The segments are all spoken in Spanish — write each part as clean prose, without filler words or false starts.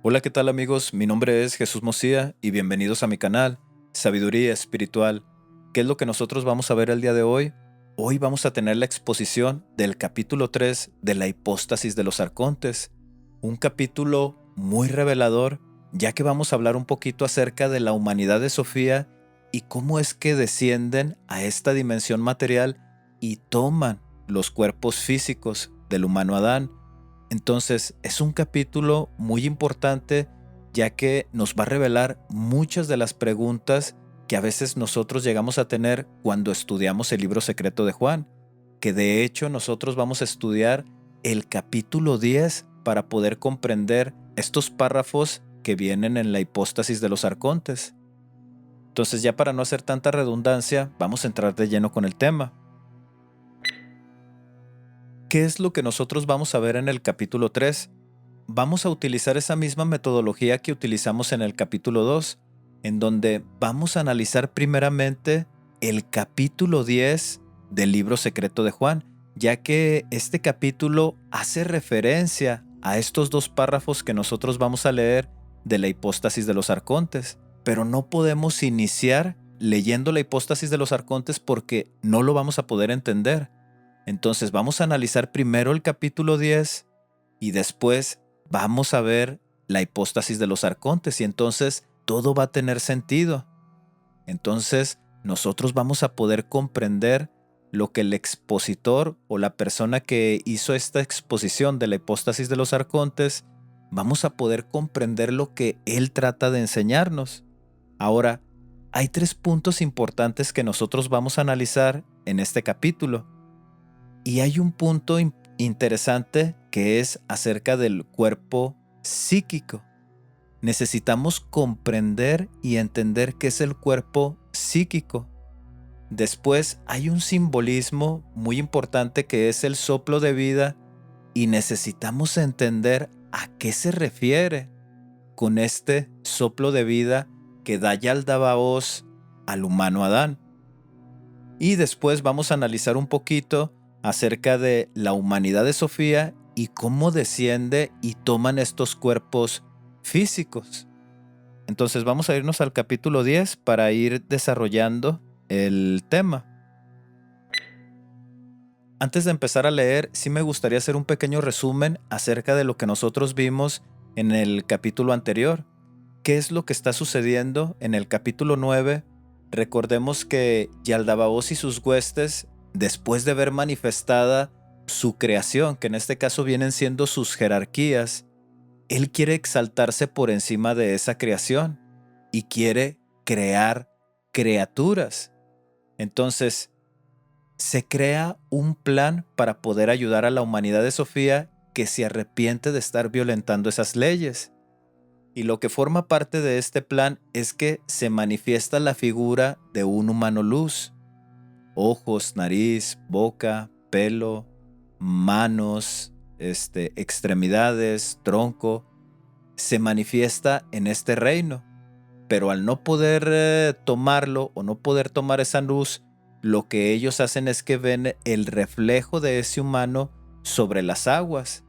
Hola, ¿qué tal amigos? Mi nombre es Jesús Mosía y bienvenidos a mi canal, Sabiduría Espiritual. ¿Qué es lo que nosotros vamos a ver el día de hoy? Hoy vamos a tener la exposición del capítulo 3 de la hipóstasis de los arcontes, un capítulo muy revelador, ya que vamos a hablar un poquito acerca de la humanidad de Sofía y cómo es que descienden a esta dimensión material y toman los cuerpos físicos del humano Adán. Entonces es un capítulo muy importante ya que nos va a revelar muchas de las preguntas que a veces nosotros llegamos a tener cuando estudiamos el libro secreto de Juan, que de hecho nosotros vamos a estudiar el capítulo 10 para poder comprender estos párrafos que vienen en la hipóstasis de los arcontes. Entonces ya para no hacer tanta redundancia, vamos a entrar de lleno con el tema. ¿Qué es lo que nosotros vamos a ver en el capítulo 3? Vamos a utilizar esa misma metodología que utilizamos en el capítulo 2, en donde vamos a analizar primeramente el capítulo 10 del libro secreto de Juan, ya que este capítulo hace referencia a estos dos párrafos que nosotros vamos a leer de la hipóstasis de los arcontes, pero no podemos iniciar leyendo la hipóstasis de los arcontes porque no lo vamos a poder entender. Entonces vamos a analizar primero el capítulo 10 y después vamos a ver la hipóstasis de los arcontes y entonces todo va a tener sentido. Entonces nosotros vamos a poder comprender lo que el expositor o la persona que hizo esta exposición de la hipóstasis de los arcontes, vamos a poder comprender lo que él trata de enseñarnos. Ahora, hay tres puntos importantes que nosotros vamos a analizar en este capítulo. Y hay un punto interesante que es acerca del cuerpo psíquico. Necesitamos comprender y entender qué es el cuerpo psíquico. Después hay un simbolismo muy importante que es el soplo de vida y necesitamos entender a qué se refiere con este soplo de vida que da Yaldabaoth al humano Adán. Y después vamos a analizar un poquito acerca de la humanidad de Sofía y cómo desciende y toman estos cuerpos físicos. Entonces vamos a irnos al capítulo 10 para ir desarrollando el tema. Antes de empezar a leer, sí me gustaría hacer un pequeño resumen acerca de lo que nosotros vimos en el capítulo anterior. ¿Qué es lo que está sucediendo en el capítulo 9? Recordemos que Yaldabaoth y sus huestes, después de ver manifestada su creación, que en este caso vienen siendo sus jerarquías, él quiere exaltarse por encima de esa creación y quiere crear criaturas. Entonces, se crea un plan para poder ayudar a la humanidad de Sofía que se arrepiente de estar violentando esas leyes. Y lo que forma parte de este plan es que se manifiesta la figura de un humano luz. Ojos, nariz, boca, pelo, manos, extremidades, tronco. Se manifiesta en este reino. Pero al no poder tomarlo o no poder tomar esa luz, lo que ellos hacen es que ven el reflejo de ese humano sobre las aguas.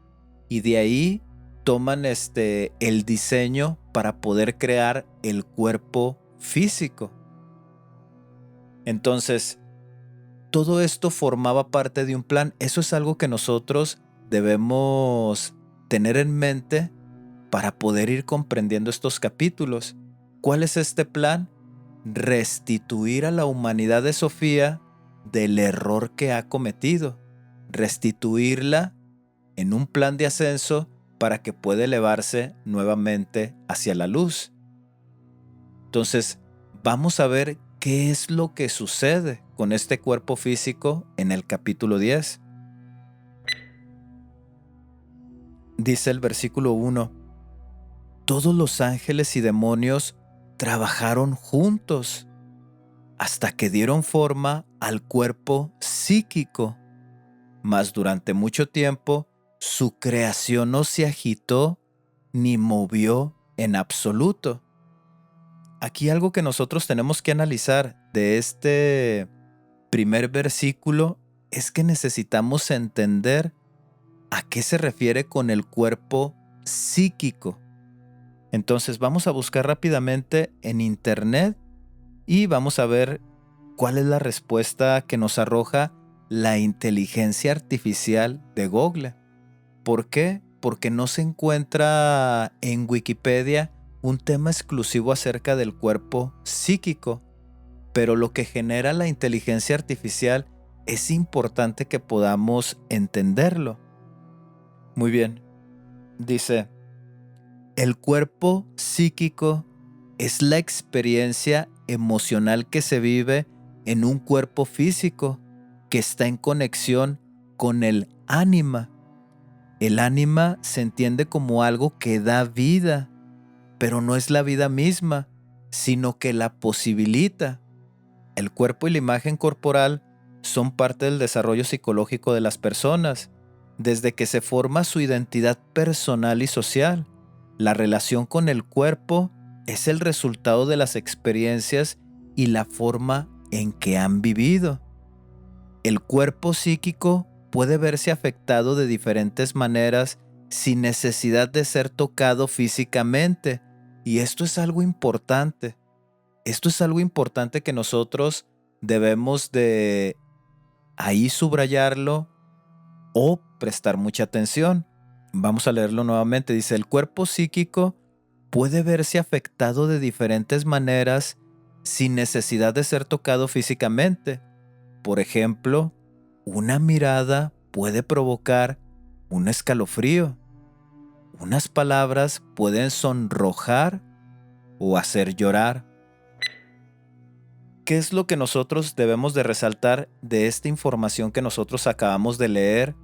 Y de ahí toman el diseño para poder crear el cuerpo físico. Entonces, todo esto formaba parte de un plan. Eso es algo que nosotros debemos tener en mente para poder ir comprendiendo estos capítulos. ¿Cuál es este plan? Restituir a la humanidad de Sofía del error que ha cometido. Restituirla en un plan de ascenso para que pueda elevarse nuevamente hacia la luz. Entonces, vamos a ver qué es lo que sucede con este cuerpo físico en el capítulo 10. Dice el versículo 1: todos los ángeles y demonios trabajaron juntos hasta que dieron forma al cuerpo psíquico, mas durante mucho tiempo su creación no se agitó ni movió en absoluto. Aquí algo que nosotros tenemos que analizar de este primer versículo es que necesitamos entender a qué se refiere con el cuerpo psíquico. Entonces vamos a buscar rápidamente en internet y vamos a ver cuál es la respuesta que nos arroja la inteligencia artificial de Google. ¿Por qué? Porque no se encuentra en Wikipedia un tema exclusivo acerca del cuerpo psíquico, pero lo que genera la inteligencia artificial es importante que podamos entenderlo. Muy bien, dice, el cuerpo psíquico es la experiencia emocional que se vive en un cuerpo físico que está en conexión con el ánima. El ánima se entiende como algo que da vida, pero no es la vida misma, sino que la posibilita. El cuerpo y la imagen corporal son parte del desarrollo psicológico de las personas, desde que se forma su identidad personal y social. La relación con el cuerpo es el resultado de las experiencias y la forma en que han vivido. El cuerpo psíquico puede verse afectado de diferentes maneras sin necesidad de ser tocado físicamente, y esto es algo importante. Esto es algo importante que nosotros debemos de ahí subrayarlo o prestar mucha atención. Vamos a leerlo nuevamente. Dice, el cuerpo psíquico puede verse afectado de diferentes maneras sin necesidad de ser tocado físicamente. Por ejemplo, una mirada puede provocar un escalofrío. Unas palabras pueden sonrojar o hacer llorar. ¿Qué es lo que nosotros debemos de resaltar de esta información que nosotros acabamos de leer?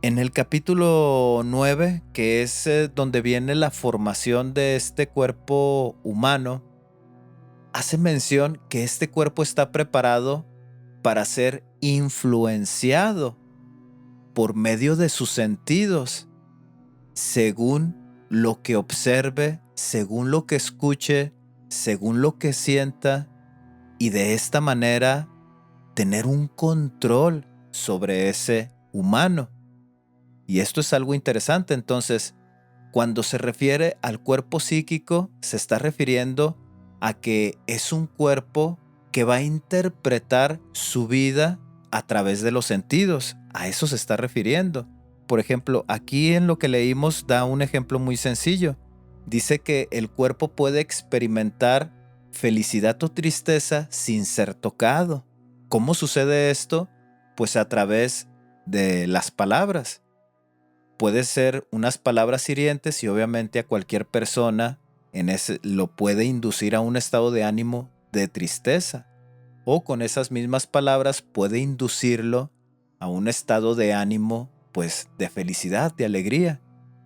En el capítulo 9, que es donde viene la formación de este cuerpo humano, hace mención que este cuerpo está preparado para ser influenciado por medio de sus sentidos, según lo que observe, según lo que escuche, según lo que sienta, y de esta manera tener un control sobre ese humano. Y esto es algo interesante. Entonces, cuando se refiere al cuerpo psíquico, se está refiriendo a que es un cuerpo que va a interpretar su vida a través de los sentidos. A eso se está refiriendo. Por ejemplo, aquí en lo que leímos da un ejemplo muy sencillo. Dice que el cuerpo puede experimentar felicidad o tristeza sin ser tocado. ¿Cómo sucede esto? Pues a través de las palabras. Puede ser unas palabras hirientes y obviamente a cualquier persona lo puede inducir a un estado de ánimo de tristeza. O con esas mismas palabras puede inducirlo a un estado de ánimo pues de felicidad, de alegría.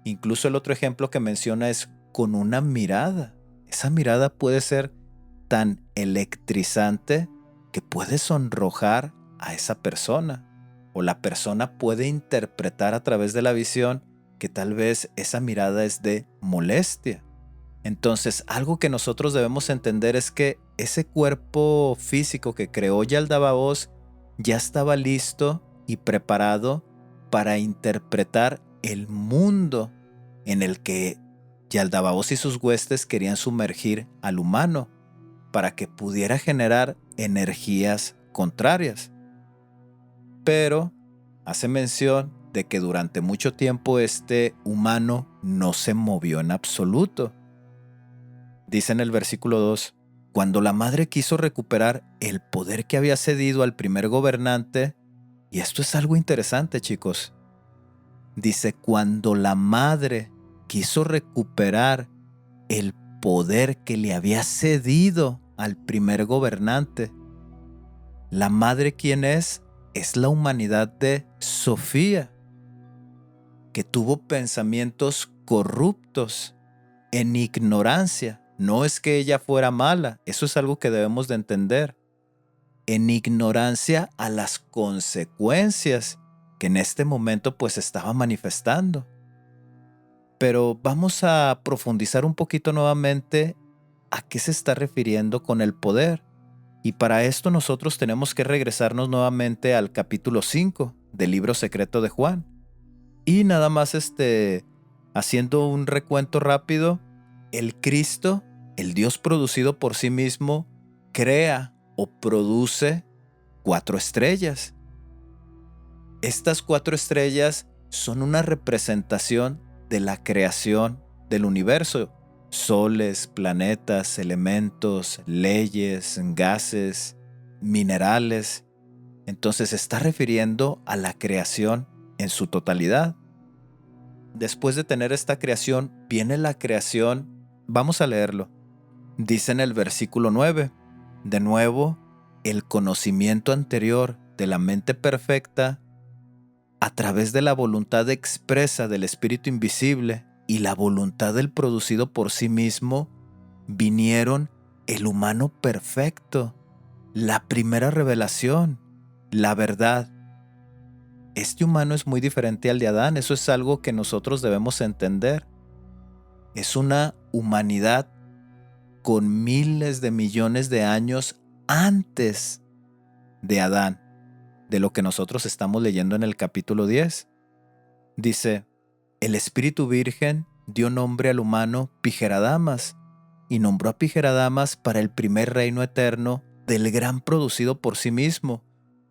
Incluso el otro ejemplo que menciona es con una mirada. Esa mirada puede ser tan electrizante que puede sonrojar a esa persona, o la persona puede interpretar a través de la visión que tal vez esa mirada es de molestia. Entonces, algo que nosotros debemos entender es que ese cuerpo físico que creó Yaldabaoth ya estaba listo y preparado para interpretar el mundo en el que Yaldabaoth y sus huestes querían sumergir al humano, para que pudiera generar energías contrarias. Pero hace mención de que durante mucho tiempo este humano no se movió en absoluto. Dice en el versículo 2, cuando la madre quiso recuperar el poder que había cedido al primer gobernante, y esto es algo interesante, chicos. Dice, cuando la madre quiso recuperar el poder que le había cedido al primer gobernante. La madre, ¿quién es? Es la humanidad de Sofía, que tuvo pensamientos corruptos en ignorancia. No es que ella fuera mala, eso es algo que debemos de entender. En ignorancia a las consecuencias que en este momento pues estaba manifestando. Pero vamos a profundizar un poquito nuevamente a qué se está refiriendo con el poder. Y para esto nosotros tenemos que regresarnos nuevamente al capítulo 5 del libro secreto de Juan. Y nada más haciendo un recuento rápido, El Cristo, el Dios producido por sí mismo, crea o produce 4 estrellas. Estas 4 estrellas son una representación de la creación del universo. Soles, planetas, elementos, leyes, gases, minerales. Entonces se está refiriendo a la creación en su totalidad. Después de tener esta creación, viene la creación. Vamos a leerlo. Dice en el versículo 9, de nuevo, el conocimiento anterior de la mente perfecta a través de la voluntad expresa del Espíritu invisible y la voluntad del producido por sí mismo, vinieron el humano perfecto, la primera revelación, la verdad. Este humano es muy diferente al de Adán, eso es algo que nosotros debemos entender. Es una humanidad con miles de millones de años antes de Adán, de lo que nosotros estamos leyendo en el capítulo 10. Dice, el Espíritu Virgen dio nombre al humano Pijeradamas y nombró a Pijeradamas para el primer reino eterno del gran producido por sí mismo,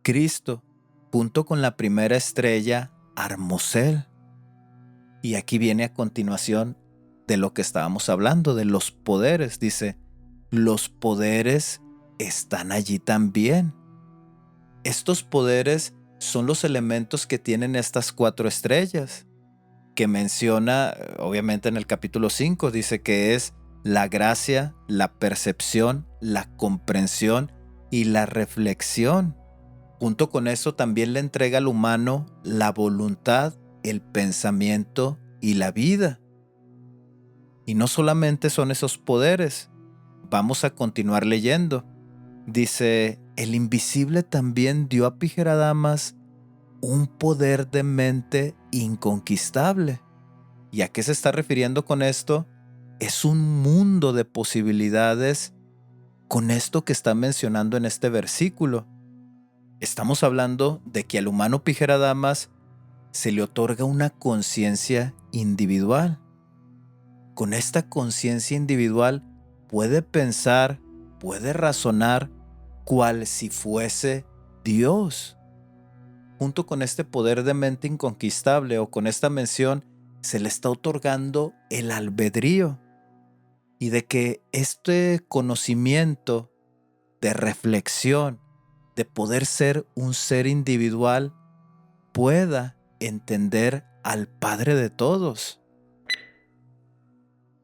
Cristo, junto con la primera estrella, Armosel. Y aquí viene a continuación de lo que estábamos hablando, de los poderes. Dice, los poderes están allí también. Estos poderes son los elementos que tienen estas 4 estrellas, que menciona, obviamente en el capítulo 5, dice que es la gracia, la percepción, la comprensión y la reflexión. Junto con eso también le entrega al humano la voluntad, el pensamiento y la vida. Y no solamente son esos poderes, vamos a continuar leyendo. Dice, el invisible también dio a Pijeradamas un poder de mente inconquistable. ¿Y a qué se está refiriendo con esto? Es un mundo de posibilidades con esto que está mencionando en este versículo. Estamos hablando de que al humano Pijeradamas se le otorga una conciencia individual. Con esta conciencia individual puede pensar, puede razonar cual si fuese Dios. Junto con este poder de mente inconquistable o con esta mención, se le está otorgando el albedrío y de que este conocimiento de reflexión, de poder ser un ser individual, pueda entender al Padre de todos.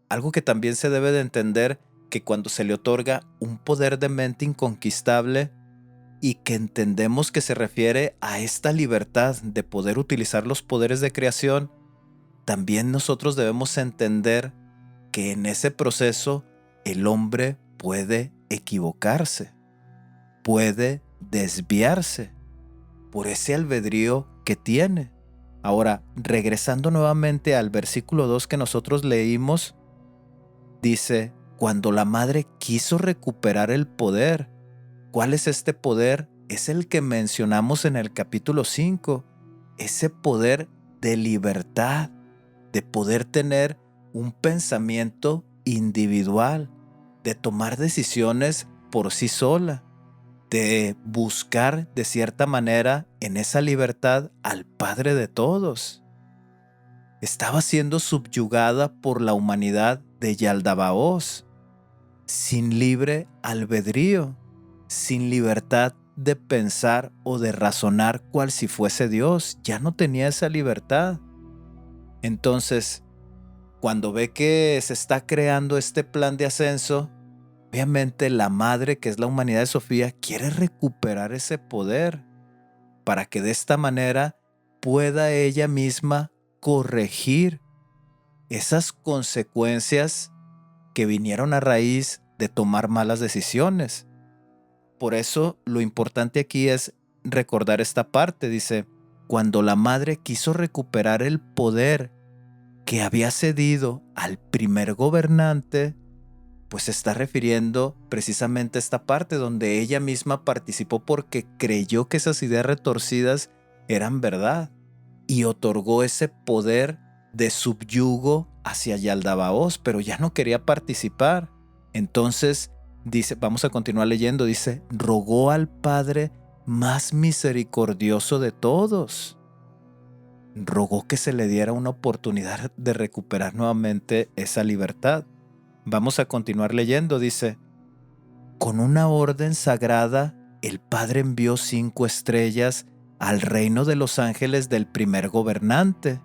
Algo que también se debe de entender, que cuando se le otorga un poder de mente inconquistable y que entendemos que se refiere a esta libertad de poder utilizar los poderes de creación, también nosotros debemos entender que en ese proceso el hombre puede equivocarse, puede desviarse por ese albedrío que tiene. Ahora, regresando nuevamente al versículo 2 que nosotros leímos, dice, cuando la madre quiso recuperar el poder. ¿Cuál es este poder? Es el que mencionamos en el capítulo 5, ese poder de libertad, de poder tener un pensamiento individual, de tomar decisiones por sí sola, de buscar de cierta manera en esa libertad al Padre de todos. Estaba siendo subyugada por la humanidad de Yaldabaoth, sin libre albedrío, sin libertad de pensar o de razonar cual si fuese Dios. Ya no tenía esa libertad. Entonces, cuando ve que se está creando este plan de ascenso, obviamente la madre, que es la humanidad de Sofía, quiere recuperar ese poder para que de esta manera pueda ella misma corregir esas consecuencias que vinieron a raíz de tomar malas decisiones. Por eso lo importante aquí es recordar esta parte. Dice, cuando la madre quiso recuperar el poder que había cedido al primer gobernante, pues se está refiriendo precisamente a esta parte donde ella misma participó porque creyó que esas ideas retorcidas eran verdad y otorgó ese poder de subyugo hacia Yaldabaoth, pero ya no quería participar. Entonces, dice, vamos a continuar leyendo, dice, rogó al Padre más misericordioso de todos. Rogó que se le diera una oportunidad de recuperar nuevamente esa libertad. Vamos a continuar leyendo, dice, con una orden sagrada, el Padre envió 5 estrellas al reino de los ángeles del primer gobernante.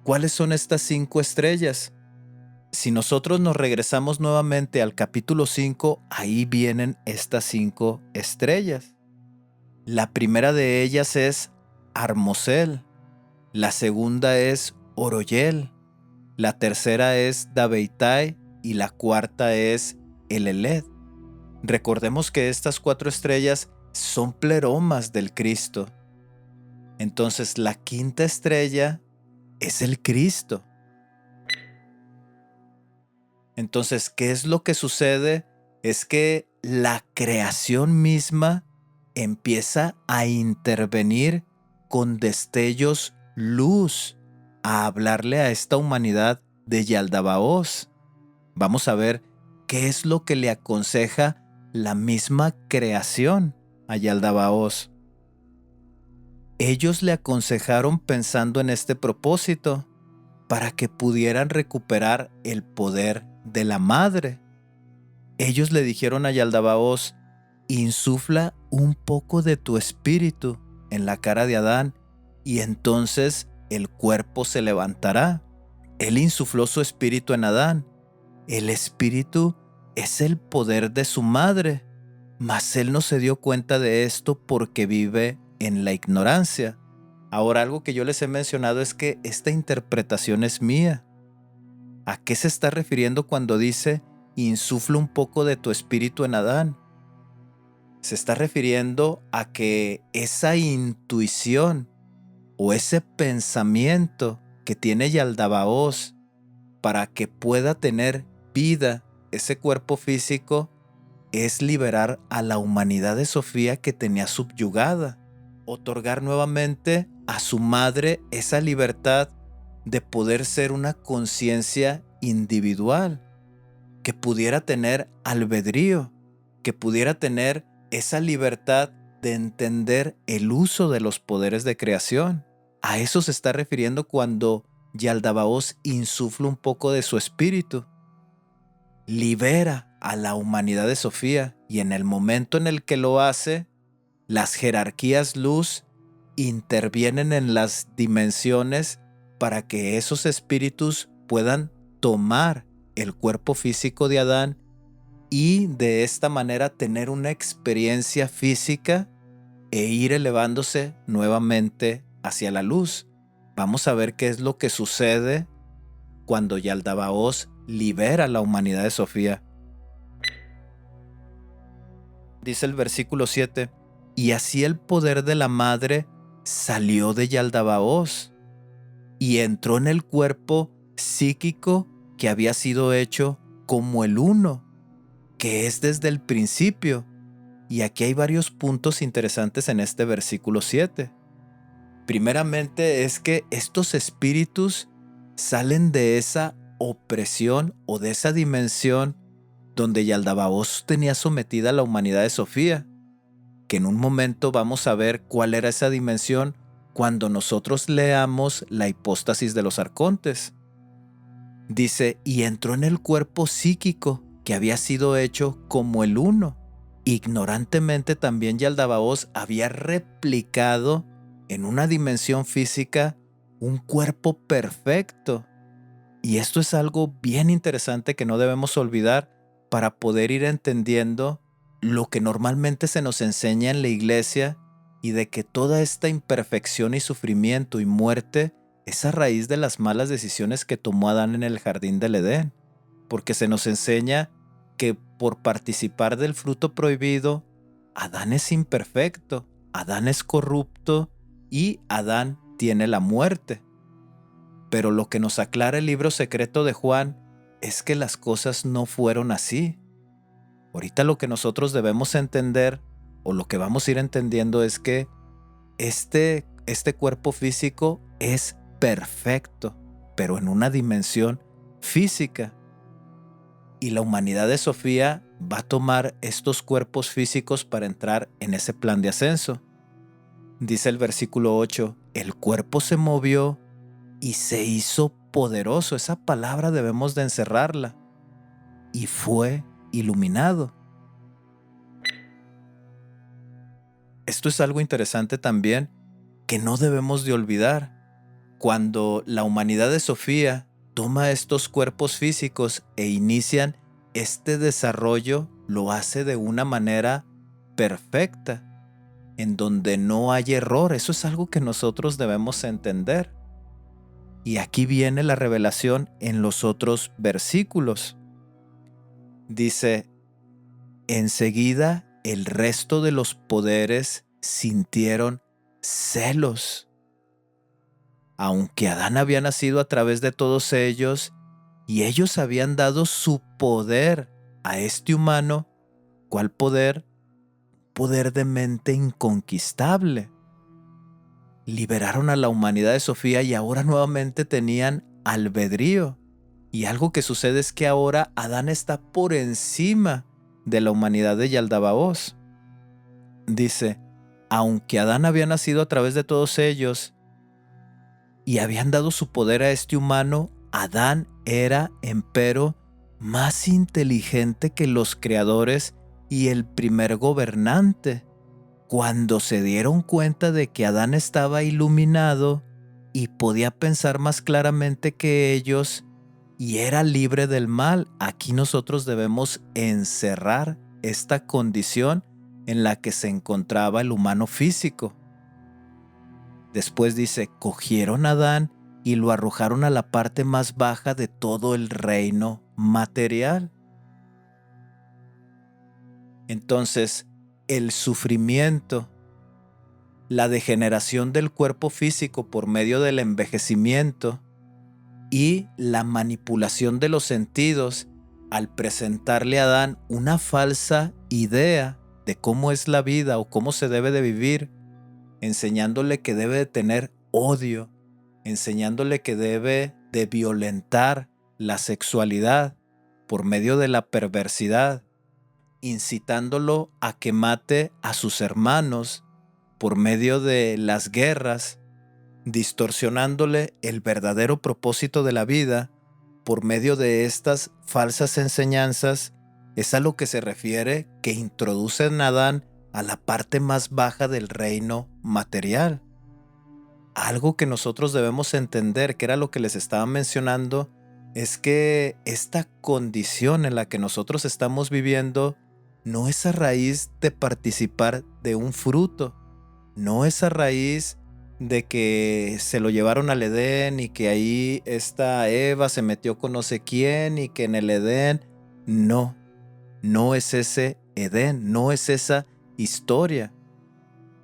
¿Cuáles son estas 5 estrellas? Si nosotros nos regresamos nuevamente al capítulo 5, ahí vienen estas 5 estrellas. La primera de ellas es Armosel, la segunda es Oroyel, la tercera es Dabeitai y la cuarta es Eleled. Recordemos que estas 4 estrellas son pleromas del Cristo. Entonces la quinta estrella es el Cristo. Entonces, ¿qué es lo que sucede? Es que la creación misma empieza a intervenir con destellos luz, a hablarle a esta humanidad de Yaldabaoth. Vamos a ver qué es lo que le aconseja la misma creación a Yaldabaoth. Ellos le aconsejaron pensando en este propósito, para que pudieran recuperar el poder de la madre. Ellos le dijeron a Yaldabaoth, insufla un poco de tu espíritu en la cara de Adán y entonces el cuerpo se levantará. Él insufló su espíritu en Adán. El espíritu es el poder de su madre, mas él no se dio cuenta de esto porque vive en la ignorancia. Ahora, algo que yo les he mencionado es que esta interpretación es mía. ¿A qué se está refiriendo cuando dice insufla un poco de tu espíritu en Adán? Se está refiriendo a que esa intuición o ese pensamiento que tiene Yaldabaoth para que pueda tener vida ese cuerpo físico es liberar a la humanidad de Sofía que tenía subyugada, otorgar nuevamente a su madre esa libertad de poder ser una conciencia individual, que pudiera tener albedrío, que pudiera tener esa libertad de entender el uso de los poderes de creación. A eso se está refiriendo cuando Yaldabaoth insufla un poco de su espíritu. Libera a la humanidad de Sofía y en el momento en el que lo hace, las jerarquías luz intervienen en las dimensiones para que esos espíritus puedan tomar el cuerpo físico de Adán y de esta manera tener una experiencia física e ir elevándose nuevamente hacia la luz. Vamos a ver qué es lo que sucede cuando Yaldabaoth libera a la humanidad de Sofía. Dice el versículo 7, y así el poder de la madre salió de Yaldabaoth y entró en el cuerpo psíquico que había sido hecho como el uno, que es desde el principio. Y aquí hay varios puntos interesantes en este versículo 7. Primeramente es que estos espíritus salen de esa opresión o de esa dimensión donde Yaldabaoth tenía sometida a la humanidad de Sofía, que en un momento vamos a ver cuál era esa dimensión cuando nosotros leamos la hipóstasis de los arcontes. Dice, y entró en el cuerpo psíquico que había sido hecho como el uno. Ignorantemente también Yaldabaoth había replicado en una dimensión física un cuerpo perfecto. Y esto es algo bien interesante que no debemos olvidar para poder ir entendiendo lo que normalmente se nos enseña en la iglesia y de que toda esta imperfección y sufrimiento y muerte es a raíz de las malas decisiones que tomó Adán en el jardín del Edén. Porque se nos enseña que por participar del fruto prohibido, Adán es imperfecto, Adán es corrupto y Adán tiene la muerte. Pero lo que nos aclara el libro secreto de Juan es que las cosas no fueron así. Ahorita lo que nosotros debemos entender, o lo que vamos a ir entendiendo, es que este cuerpo físico es perfecto. pero en una dimensión física. Y la humanidad de Sofía va a tomar estos cuerpos físicos para entrar en ese plan de ascenso. Dice el versículo 8, el cuerpo se movió y se hizo poderoso. Esa palabra debemos de encerrarla. Y fue iluminado. Esto es algo interesante también que no debemos de olvidar. Cuando la humanidad de Sofía toma estos cuerpos físicos e inician este desarrollo, lo hace de una manera perfecta, en donde no hay error. Eso es algo que nosotros debemos entender. Y aquí viene la revelación en los otros versículos. Dice, enseguida el resto de los poderes sintieron celos. Aunque Adán había nacido a través de todos ellos y ellos habían dado su poder a este humano, ¿cuál poder? Poder de mente inconquistable. Liberaron a la humanidad de Sofía y ahora nuevamente tenían albedrío. Y algo que sucede es que ahora Adán está por encima de la humanidad de Yaldabaoth. Dice, aunque Adán había nacido a través de todos ellos y habían dado su poder a este humano, Adán era, empero, más inteligente que los creadores y el primer gobernante. Cuando se dieron cuenta de que Adán estaba iluminado y podía pensar más claramente que ellos y era libre del mal, aquí nosotros debemos encerrar esta condición en la que se encontraba el humano físico. Después dice, cogieron a Adán y lo arrojaron a la parte más baja de todo el reino material. Entonces, el sufrimiento, la degeneración del cuerpo físico por medio del envejecimiento y la manipulación de los sentidos al presentarle a Adán una falsa idea de cómo es la vida o cómo se debe de vivir, enseñándole que debe de tener odio, enseñándole que debe de violentar la sexualidad por medio de la perversidad, incitándolo a que mate a sus hermanos por medio de las guerras, distorsionándole el verdadero propósito de la vida por medio de estas falsas enseñanzas, es a lo que se refiere que introducen a Adán a la parte más baja del reino material. Algo que nosotros debemos entender, que era lo que les estaba mencionando, es que esta condición en la que nosotros estamos viviendo no es a raíz de participar de un fruto, no es a raíz de que se lo llevaron al Edén y que ahí esta Eva se metió con no sé quién y que en el Edén, no es ese Edén, no es esa historia.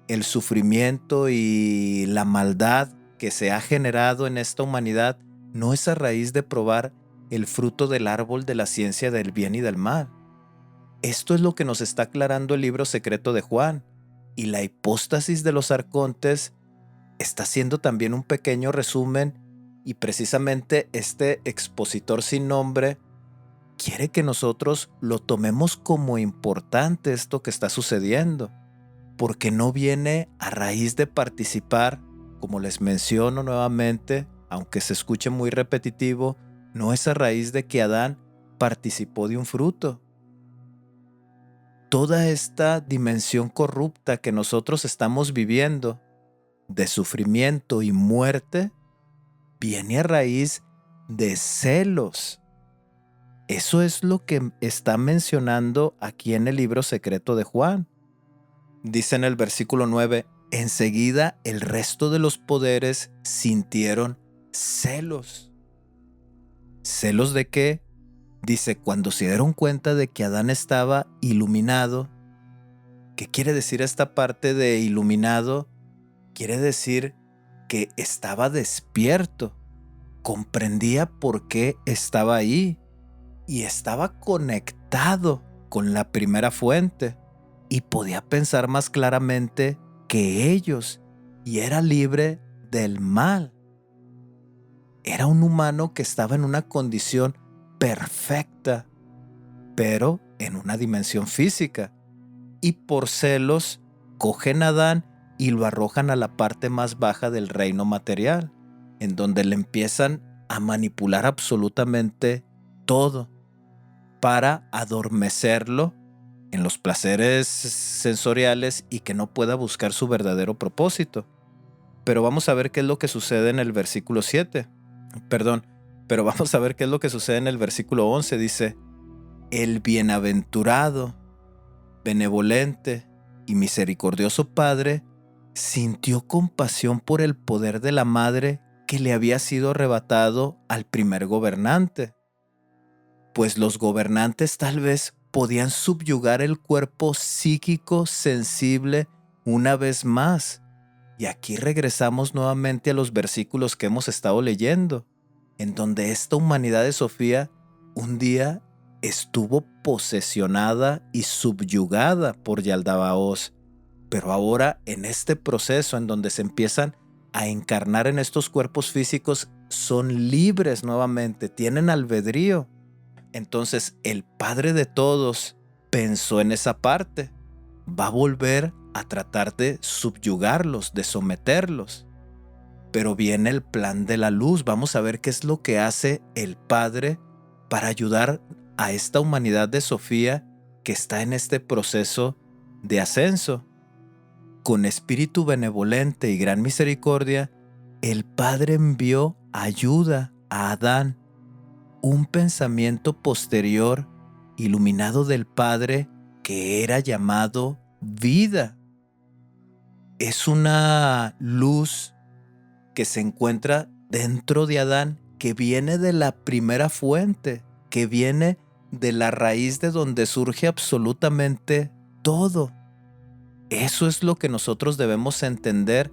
El sufrimiento y la maldad que se ha generado en esta humanidad no es a raíz de probar el fruto del árbol de la ciencia del bien y del mal. Esto es lo que nos está aclarando el libro secreto de Juan, y la hipóstasis de los arcontes está haciendo también un pequeño resumen, y precisamente este expositor sin nombre quiere que nosotros lo tomemos como importante esto que está sucediendo, porque no viene a raíz de participar, como les menciono nuevamente, aunque se escuche muy repetitivo, no es a raíz de que Adán participó de un fruto. Toda esta dimensión corrupta que nosotros estamos viviendo, de sufrimiento y muerte, viene a raíz de celos. Eso es lo que está mencionando aquí en el libro secreto de Juan. Dice en el versículo 9, enseguida el resto de los poderes sintieron celos. ¿Celos de qué? Dice, cuando se dieron cuenta de que Adán estaba iluminado. ¿Qué quiere decir esta parte de iluminado? Quiere decir que estaba despierto, comprendía por qué estaba ahí y estaba conectado con la primera fuente y podía pensar más claramente que ellos y era libre del mal. Era un humano que estaba en una condición perfecta, pero en una dimensión física. Y por celos, cogen a Adán y lo arrojan a la parte más baja del reino material, en donde le empiezan a manipular absolutamente todo para adormecerlo en los placeres sensoriales y que no pueda buscar su verdadero propósito. Pero vamos a ver qué es lo que sucede en el versículo 7. Pero vamos a ver qué es lo que sucede en el versículo 11. Dice, el bienaventurado, benevolente y misericordioso Padre sintió compasión por el poder de la madre que le había sido arrebatado al primer gobernante, pues los gobernantes tal vez podían subyugar el cuerpo psíquico sensible una vez más. Y aquí regresamos nuevamente a los versículos que hemos estado leyendo, en donde esta humanidad de Sofía un día estuvo posesionada y subyugada por Yaldabaoth, pero ahora en este proceso en donde se empiezan a encarnar en estos cuerpos físicos, son libres nuevamente, tienen albedrío. Entonces el Padre de todos pensó en esa parte. Va a volver a tratar de subyugarlos, de someterlos. Pero viene el plan de la luz. Vamos a ver qué es lo que hace el Padre para ayudar a esta humanidad de Sofía que está en este proceso de ascenso. Con espíritu benevolente y gran misericordia, el Padre envió ayuda a Adán, un pensamiento posterior iluminado del Padre que era llamado vida. Es una luz que se encuentra dentro de Adán, que viene de la primera fuente, que viene de la raíz de donde surge absolutamente todo. Eso es lo que nosotros debemos entender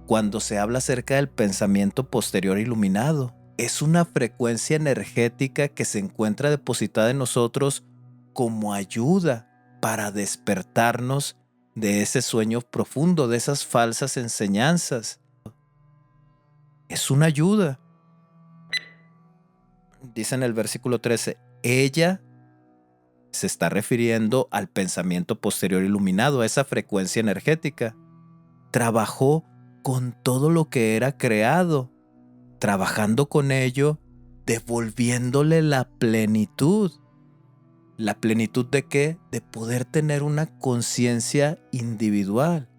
cuando se habla acerca del pensamiento posterior iluminado. Es una frecuencia energética que se encuentra depositada en nosotros como ayuda para despertarnos de ese sueño profundo, de esas falsas enseñanzas. Es una ayuda. Dice en el versículo 13, ella se está refiriendo al pensamiento posterior iluminado, a esa frecuencia energética. Trabajó con todo lo que era creado, trabajando con ello, devolviéndole la plenitud. ¿La plenitud de qué? De poder tener una conciencia individual,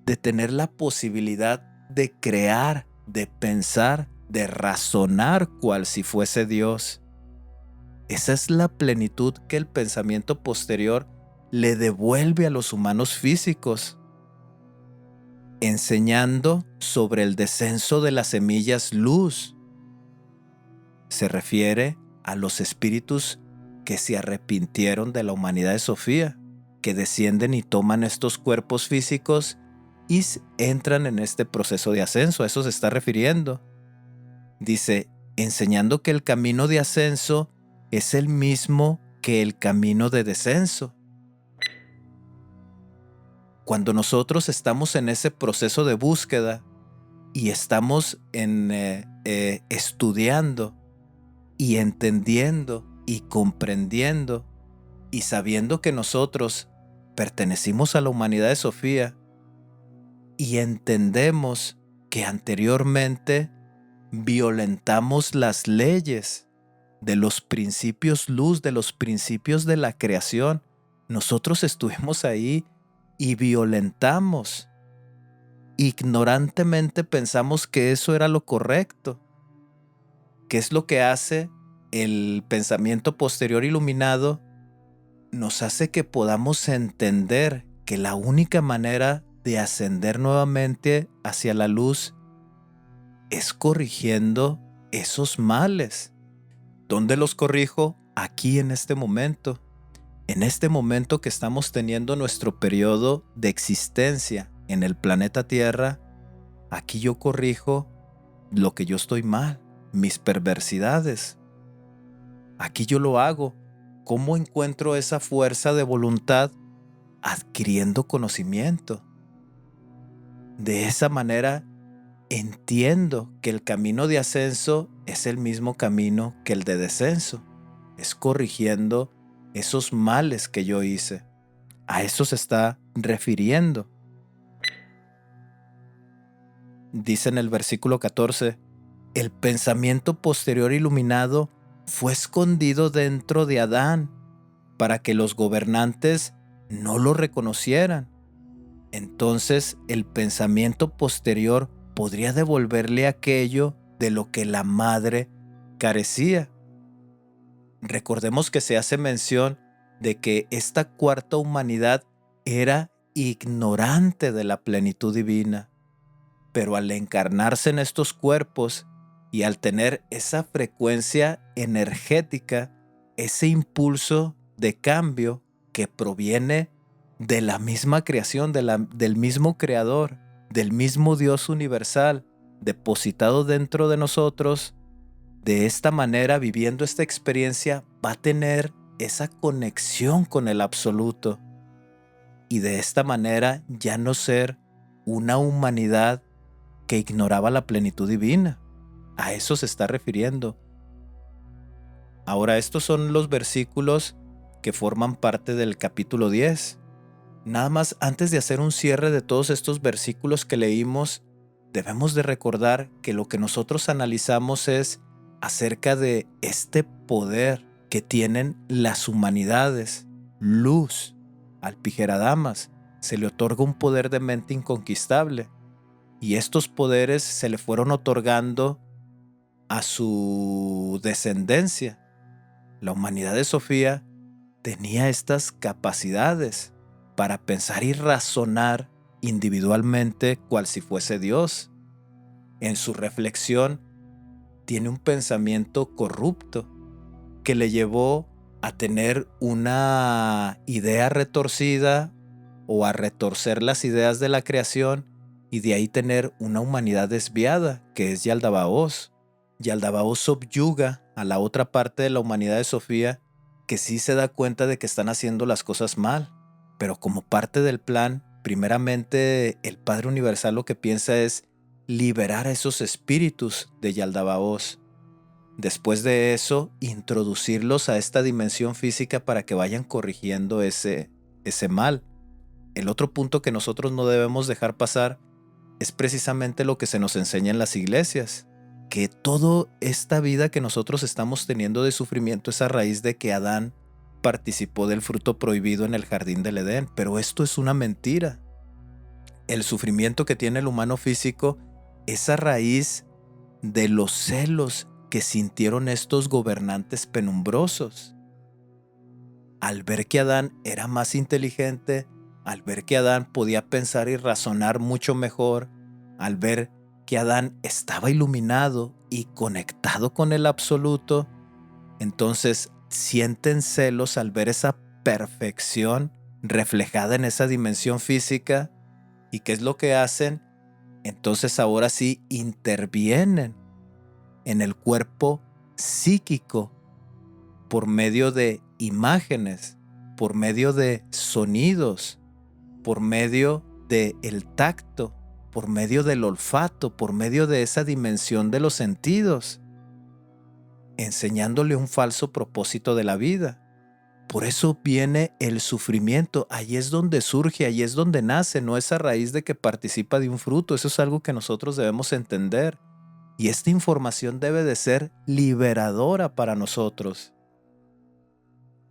de tener la posibilidad de crear, de pensar, de razonar cual si fuese Dios. Esa es la plenitud que el pensamiento posterior le devuelve a los humanos físicos, enseñando sobre el descenso de las semillas luz. Se refiere a los espíritus que se arrepintieron de la humanidad de Sofía, que descienden y toman estos cuerpos físicos y entran en este proceso de ascenso. A eso se está refiriendo. Dice, enseñando que el camino de ascenso es el mismo que el camino de descenso. Cuando nosotros estamos en ese proceso de búsqueda y estamos estudiando y entendiendo y comprendiendo y sabiendo que nosotros pertenecimos a la humanidad de Sofía y entendemos que anteriormente violentamos las leyes de los principios luz, de los principios de la creación, nosotros estuvimos ahí y violentamos. Ignorantemente pensamos que eso era lo correcto. ¿Qué es lo que hace el pensamiento posterior iluminado? Nos hace que podamos entender que la única manera de ascender nuevamente hacia la luz es corrigiendo esos males. ¿Dónde los corrijo? Aquí en este momento. En este momento que estamos teniendo nuestro periodo de existencia en el planeta Tierra, aquí yo corrijo lo que yo estoy mal, mis perversidades. Aquí yo lo hago. ¿Cómo encuentro esa fuerza de voluntad? Adquiriendo conocimiento. De esa manera entiendo que el camino de ascenso es el mismo camino que el de descenso. Es corrigiendo esos males que yo hice. A eso se está refiriendo. Dice en el versículo 14, el pensamiento posterior iluminado fue escondido dentro de Adán para que los gobernantes no lo reconocieran. Entonces el pensamiento posterior podría devolverle aquello de lo que la madre carecía. Recordemos que se hace mención de que esta cuarta humanidad era ignorante de la plenitud divina, pero al encarnarse en estos cuerpos y al tener esa frecuencia energética, ese impulso de cambio que proviene de la misma creación, del mismo creador, del mismo Dios universal, depositado dentro de nosotros, de esta manera, viviendo esta experiencia, va a tener esa conexión con el absoluto. Y de esta manera ya no ser una humanidad que ignoraba la plenitud divina. A eso se está refiriendo. Ahora, estos son los versículos que forman parte del capítulo 10. Nada más, antes de hacer un cierre de todos estos versículos que leímos, debemos de recordar que lo que nosotros analizamos es acerca de este poder que tienen las humanidades. Luz, al Pijéradamas, se le otorga un poder de mente inconquistable. Y estos poderes se le fueron otorgando a su descendencia. La humanidad de Sofía tenía estas capacidades para pensar y razonar individualmente cual si fuese Dios. En su reflexión tiene un pensamiento corrupto que le llevó a tener una idea retorcida o a retorcer las ideas de la creación y de ahí tener una humanidad desviada, que es Yaldabaoth. Yaldabaoth subyuga a la otra parte de la humanidad de Sofía que sí se da cuenta de que están haciendo las cosas mal, pero como parte del plan, primeramente el Padre Universal lo que piensa es liberar a esos espíritus de Yaldabaoth. Después de eso, introducirlos a esta dimensión física para que vayan corrigiendo ese mal. El otro punto que nosotros no debemos dejar pasar es precisamente lo que se nos enseña en las iglesias, que toda esta vida que nosotros estamos teniendo de sufrimiento es a raíz de que Adán participó del fruto prohibido en el jardín del Edén, pero esto es una mentira. El sufrimiento que tiene el humano físico es a raíz de los celos que sintieron estos gobernantes penumbrosos. Al ver que Adán era más inteligente, al ver que Adán podía pensar y razonar mucho mejor, al ver que Adán estaba iluminado y conectado con el absoluto, entonces sienten celos al ver esa perfección reflejada en esa dimensión física. ¿Y qué es lo que hacen? Entonces ahora sí intervienen en el cuerpo psíquico por medio de imágenes, por medio de sonidos, por medio del tacto, por medio del olfato, por medio de esa dimensión de los sentidos, enseñándole un falso propósito de la vida. Por eso viene el sufrimiento, ahí es donde surge, ahí es donde nace, no es a raíz de que participa de un fruto, eso es algo que nosotros debemos entender. Y esta información debe de ser liberadora para nosotros.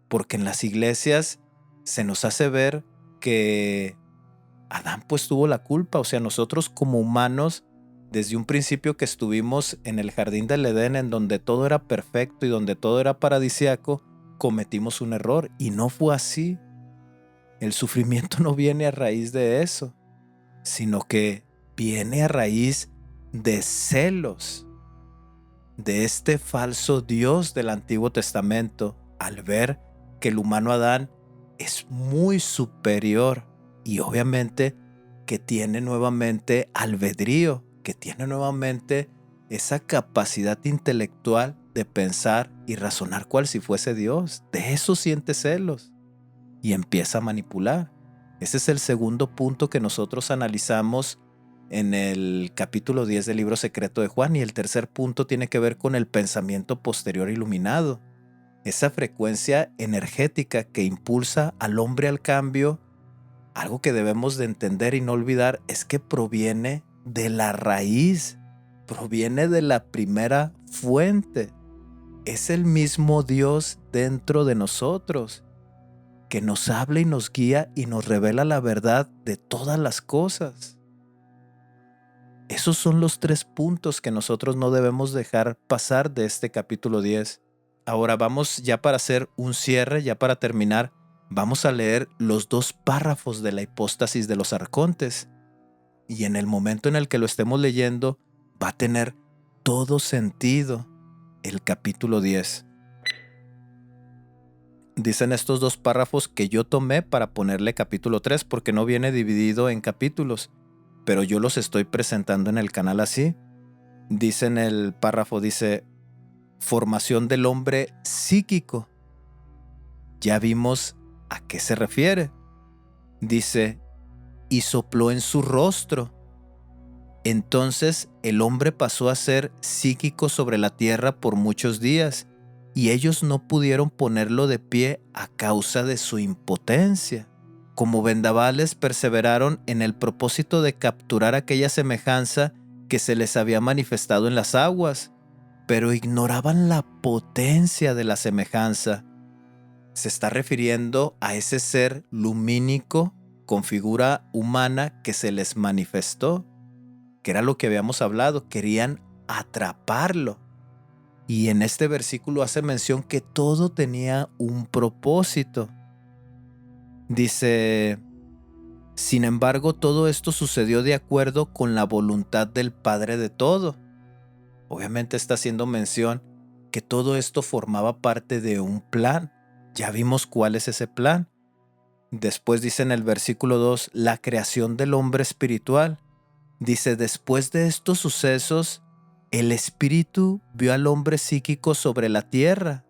Porque en las iglesias se nos hace ver que Adán pues tuvo la culpa, o sea, nosotros como humanos, desde un principio que estuvimos en el jardín del Edén, en donde todo era perfecto y donde todo era paradisíaco, cometimos un error y no fue así. El sufrimiento no viene a raíz de eso, sino que viene a raíz de celos de este falso Dios del Antiguo Testamento, al ver que el humano Adán es muy superior y obviamente que tiene nuevamente albedrío, que tiene nuevamente esa capacidad intelectual de pensar y razonar cual si fuese Dios. De eso siente celos y empieza a manipular. Ese es el segundo punto que nosotros analizamos en el capítulo 10 del libro secreto de Juan, y el tercer punto tiene que ver con el pensamiento posterior iluminado, esa frecuencia energética que impulsa al hombre al cambio. Algo que debemos de entender y no olvidar es que proviene de la raíz, proviene de la primera fuente. Es el mismo Dios dentro de nosotros, que nos habla y nos guía y nos revela la verdad de todas las cosas. Esos son los 3 puntos que nosotros no debemos dejar pasar de este capítulo 10. Ahora vamos ya para hacer un cierre, ya para terminar, vamos a leer los 2 párrafos de la hipóstasis de los arcontes. Y en el momento en el que lo estemos leyendo, va a tener todo sentido el capítulo 10. Dicen estos 2 párrafos que yo tomé para ponerle capítulo 3 porque no viene dividido en capítulos, pero yo los estoy presentando en el canal así. Dice en el párrafo, dice, formación del hombre psíquico. Ya vimos a qué se refiere. Dice, y sopló en su rostro. Entonces el hombre pasó a ser psíquico sobre la tierra por muchos días, y ellos no pudieron ponerlo de pie a causa de su impotencia. Como vendavales perseveraron en el propósito de capturar aquella semejanza que se les había manifestado en las aguas, pero ignoraban la potencia de la semejanza. Se está refiriendo a ese ser lumínico con figura humana que se les manifestó, que era lo que habíamos hablado, querían atraparlo. Y en este versículo hace mención que todo tenía un propósito. Dice, sin embargo, todo esto sucedió de acuerdo con la voluntad del Padre de todo. Obviamente está haciendo mención que todo esto formaba parte de un plan. Ya vimos cuál es ese plan. Después dice en el versículo 2, la creación del hombre espiritual. Dice, después de estos sucesos, el espíritu vio al hombre psíquico sobre la tierra.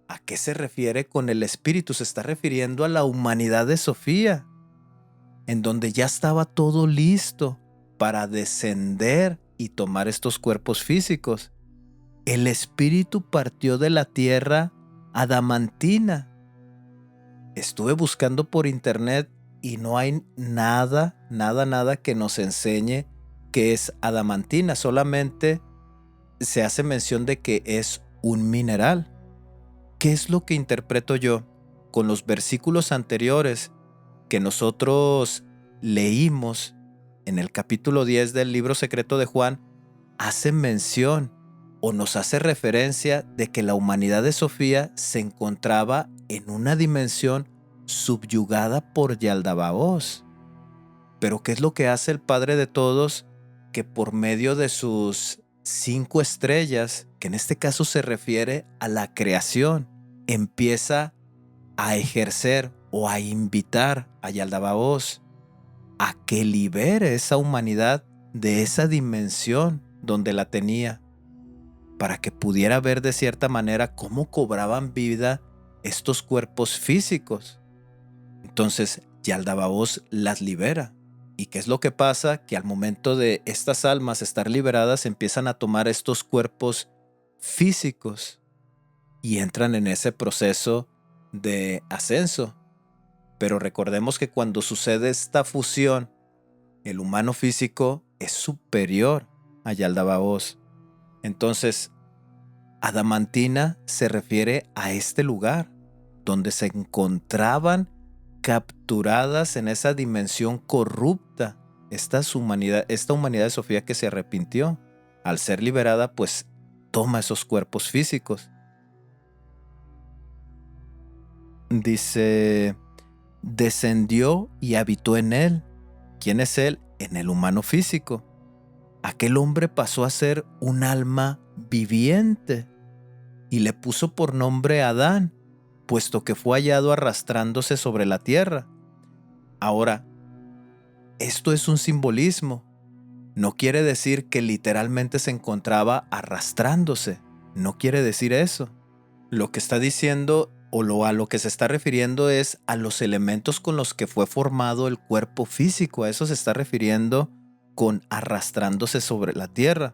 ¿A qué se refiere con el espíritu? Se está refiriendo a la humanidad de Sofía, en donde ya estaba todo listo para descender y tomar estos cuerpos físicos. El espíritu partió de la tierra adamantina. Estuve buscando por internet y no hay nada que nos enseñe qué es adamantina. Solamente se hace mención de que es un mineral. ¿Qué es lo que interpreto yo? Con los versículos anteriores que nosotros leímos en el capítulo 10 del libro secreto de Juan, hace mención o nos hace referencia de que la humanidad de Sofía se encontraba en una dimensión subyugada por Yaldabaoth. Pero ¿qué es lo que hace el Padre de todos? Que por medio de sus 5 estrellas, que en este caso se refiere a la creación, empieza a ejercer o a invitar a Yaldabaoth a que libere esa humanidad de esa dimensión donde la tenía, para que pudiera ver de cierta manera cómo cobraban vida estos cuerpos físicos. Entonces Yaldabaoth las libera. ¿Y qué es lo que pasa? Que al momento de estas almas estar liberadas empiezan a tomar estos cuerpos físicos y entran en ese proceso de ascenso. Pero recordemos que cuando sucede esta fusión, el humano físico es superior a Yaldabaoth. Entonces, adamantina se refiere a este lugar donde se encontraban capturadas en esa dimensión corrupta esta humanidad de Sofía que se arrepintió. Al ser liberada, pues toma esos cuerpos físicos. Dice, descendió y habitó en él. ¿Quién es él? En el humano físico. Aquel hombre pasó a ser un alma viviente y le puso por nombre Adán, puesto que fue hallado arrastrándose sobre la tierra. Ahora, esto es un simbolismo. No quiere decir que literalmente se encontraba arrastrándose. No quiere decir eso. Lo que está diciendo a lo que se está refiriendo es a los elementos con los que fue formado el cuerpo físico. A eso se está refiriendo arrastrándose sobre la tierra.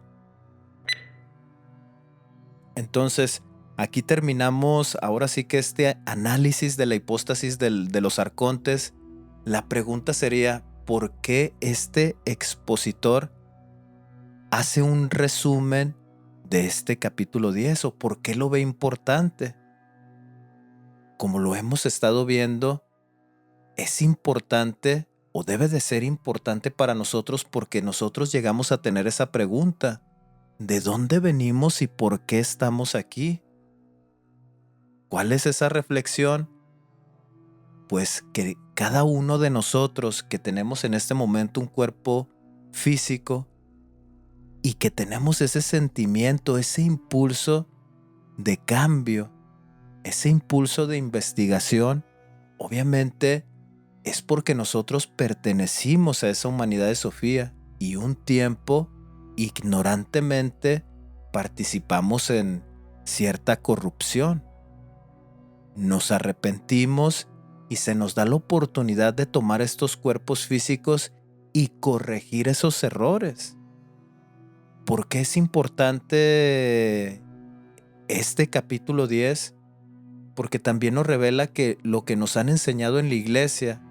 Entonces, aquí terminamos ahora sí que este análisis de la hipóstasis de los arcontes. La pregunta sería, ¿por qué este expositor hace un resumen de este capítulo 10 o por qué lo ve importante? Como lo hemos estado viendo, es importante o debe de ser importante para nosotros porque nosotros llegamos a tener esa pregunta: ¿de dónde venimos y por qué estamos aquí? ¿Cuál es esa reflexión? Pues que cada uno de nosotros que tenemos en este momento un cuerpo físico y que tenemos ese sentimiento, ese impulso de cambio, ese impulso de investigación, obviamente es porque nosotros pertenecimos a esa humanidad de Sofía y un tiempo ignorantemente participamos en cierta corrupción. Nos arrepentimos y se nos da la oportunidad de tomar estos cuerpos físicos y corregir esos errores. ¿Por qué es importante este capítulo 10? Porque también nos revela que lo que nos han enseñado en la iglesia,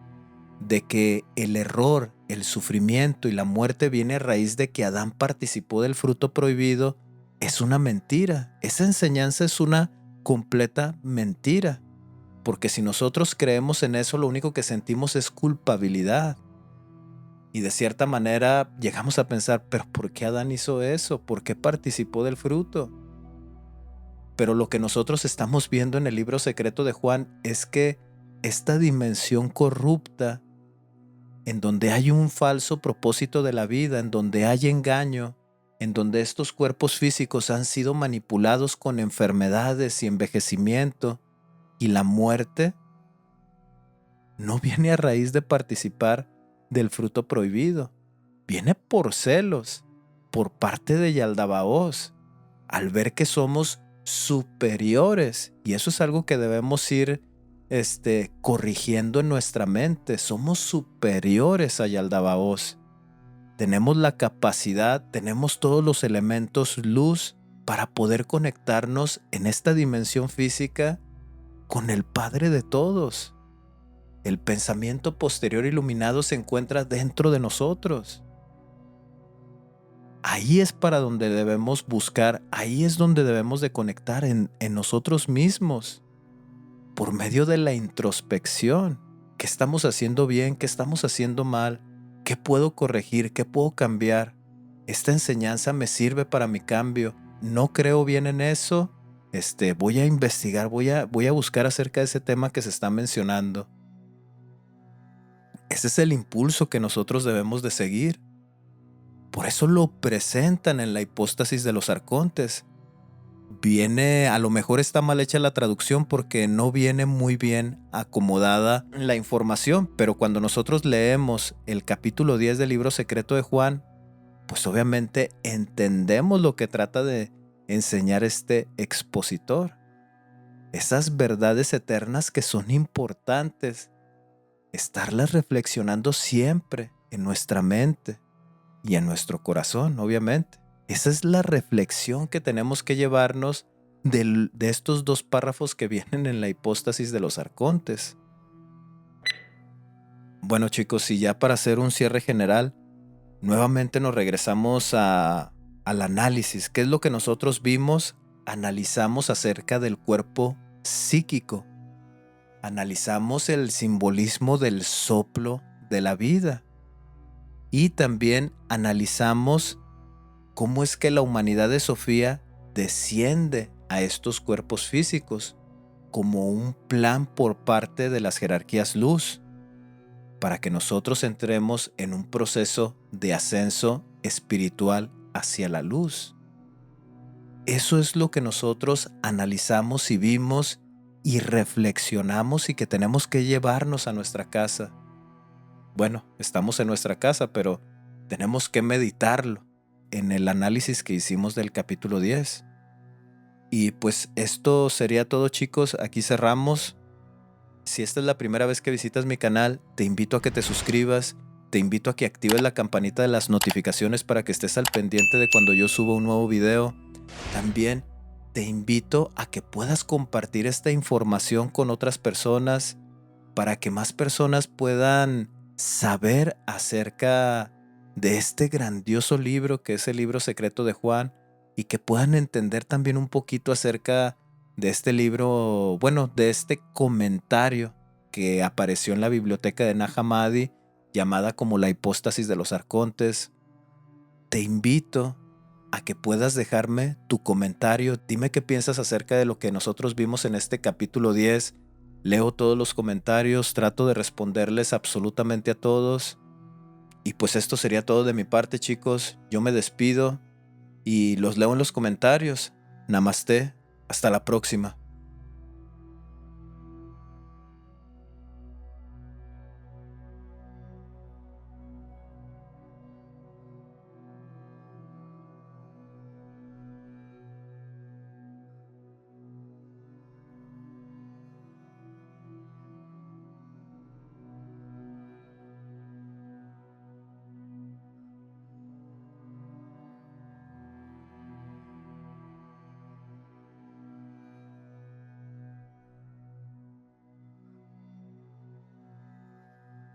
de que el error, el sufrimiento y la muerte viene a raíz de que Adán participó del fruto prohibido, es una mentira. Esa enseñanza es una completa mentira. Porque si nosotros creemos en eso, lo único que sentimos es culpabilidad. Y de cierta manera llegamos a pensar, ¿pero por qué Adán hizo eso? ¿Por qué participó del fruto? Pero lo que nosotros estamos viendo en el libro secreto de Juan es que esta dimensión corrupta, en donde hay un falso propósito de la vida, en donde hay engaño, en donde estos cuerpos físicos han sido manipulados con enfermedades y envejecimiento, y la muerte, no viene a raíz de participar del fruto prohibido, viene por celos, por parte de Yaldabaoth, al ver que somos superiores, y eso es algo que debemos ir corrigiendo en nuestra mente. Somos superiores a Yaldabaoth, tenemos la capacidad, tenemos todos los elementos luz para poder conectarnos en esta dimensión física con el Padre de todos. El pensamiento posterior iluminado se encuentra dentro de nosotros. Ahí es para donde debemos buscar, ahí es donde debemos de conectar en nosotros mismos, por medio de la introspección. ¿Qué estamos haciendo bien? ¿Qué estamos haciendo mal? ¿Qué puedo corregir? ¿Qué puedo cambiar? ¿Esta enseñanza me sirve para mi cambio? ¿No creo bien en eso? Voy a investigar, voy a buscar acerca de ese tema que se está mencionando. Ese es el impulso que nosotros debemos de seguir. Por eso lo presentan en la hipóstasis de los arcontes. A lo mejor está mal hecha la traducción porque no viene muy bien acomodada la información, pero cuando nosotros leemos el capítulo 10 del libro secreto de Juan, pues obviamente entendemos lo que trata de enseñar este expositor. Esas verdades eternas que son importantes, estarlas reflexionando siempre en nuestra mente y en nuestro corazón, obviamente. Esa es la reflexión que tenemos que llevarnos de estos dos párrafos que vienen en la hipóstasis de los arcontes. Bueno, chicos, y ya para hacer un cierre general, nuevamente nos regresamos al análisis. ¿Qué es lo que nosotros vimos? Analizamos acerca del cuerpo psíquico. Analizamos el simbolismo del soplo de la vida. Y también analizamos cómo es que la humanidad de Sofía desciende a estos cuerpos físicos como un plan por parte de las jerarquías luz, para que nosotros entremos en un proceso de ascenso espiritual hacia la luz. Eso es lo que nosotros analizamos y vimos y reflexionamos y que tenemos que llevarnos a nuestra casa. Bueno, estamos en nuestra casa, pero tenemos que meditarlo en el análisis que hicimos del capítulo 10. Y pues esto sería todo, chicos. Aquí cerramos. Si esta es la primera vez que visitas mi canal, te invito a que te suscribas, Te invito a que actives la campanita de las notificaciones para que estés al pendiente de cuando yo suba un nuevo video. También te invito a que puedas compartir esta información con otras personas para que más personas puedan saber acerca de este grandioso libro que es el libro secreto de Juan y que puedan entender también un poquito acerca de este libro, bueno, de este comentario que apareció en la biblioteca de Nag Hammadi llamada como la hipóstasis de los arcontes. Te invito a que puedas dejarme tu comentario. Dime qué piensas acerca de lo que nosotros vimos en este capítulo 10. Leo todos los comentarios, trato de responderles absolutamente a todos. Y pues esto sería todo de mi parte, chicos. Yo me despido y los leo en los comentarios. Namaste. Hasta la próxima.